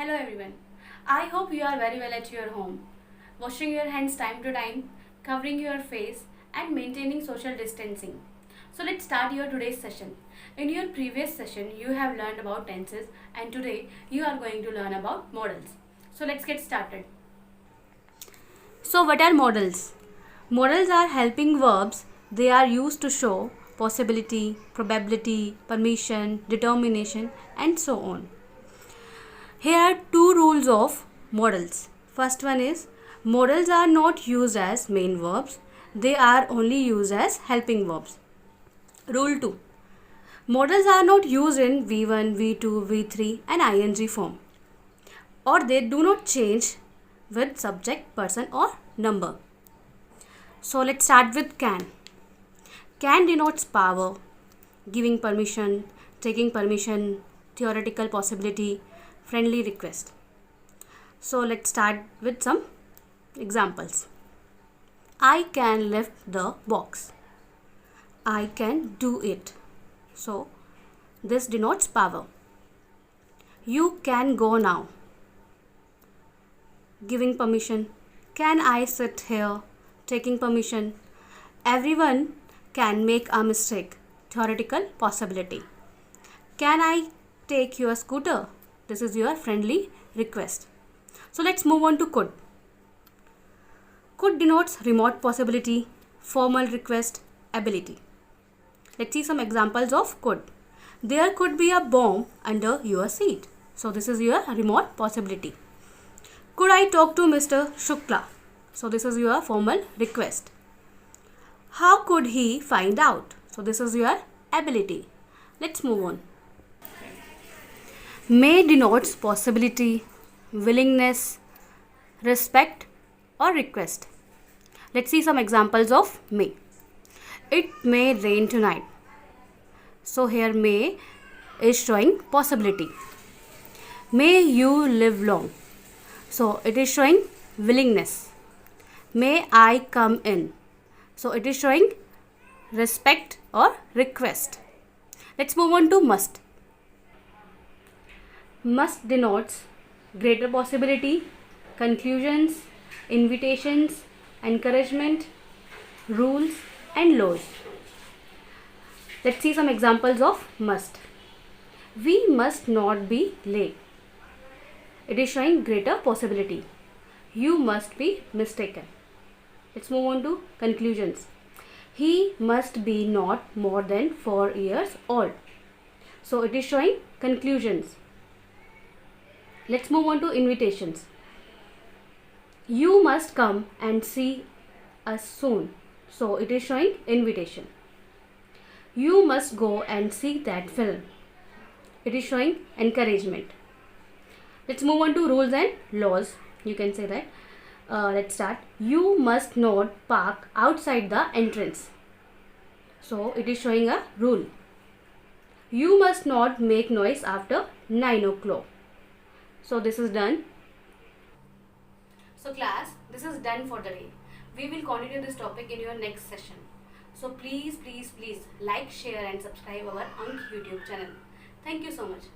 Hello everyone. I hope you are very well at your home. Washing your hands time to time, covering your face and maintaining social distancing. So let's start your today's session. In your previous session you have learned about tenses and today you are going to learn about modals. So let's get started. So what are modals? Modals are helping verbs. They are used to show possibility, probability, permission, determination and so on. Here are two rules of modals. First one is modals are not used as main verbs. They are only used as helping verbs. Rule 2. Modals are not used in V1, V2, V3 and ing form. Or they do not change with subject, person or number. So let's start with can. Can denotes power, giving permission, taking permission, theoretical possibility, friendly request. So let's start with some examples. I can lift the box. I can do it. So this denotes power. You can go now. Giving permission. Can I sit here? Taking permission. Everyone can make a mistake. Theoretical possibility. Can I take your scooter? This is your friendly request. So let's move on to could. Could denotes remote possibility, formal request, ability. Let's see some examples of could. There could be a bomb under your seat. So this is your remote possibility. Could I talk to Mr. Shukla? So this is your formal request. How could he find out? So this is your ability. Let's move on. May denotes possibility, willingness, respect or request. Let's see some examples of may. It may rain tonight. So here may is showing possibility. May you live long. So it is showing willingness. May I come in. So it is showing respect or request. Let's move on to must. Must denotes greater possibility, conclusions, invitations, encouragement, rules and laws. Let's see some examples of must. We must not be late. It is showing greater possibility. You must be mistaken. Let's move on to conclusions. He must be not more than 4 years old. So it is showing conclusions. Let's move on to invitations. You must come and see us soon. So it is showing invitation. You must go and see that film. It is showing encouragement. Let's move on to rules and laws. You can say that. Let's start. You must not park outside the entrance. So it is showing a rule. You must not make noise after 9 o'clock. So this is done. So class, this is done for the day. We will continue this topic in your next session. So please like, share and subscribe our Ankh YouTube channel. Thank you so much.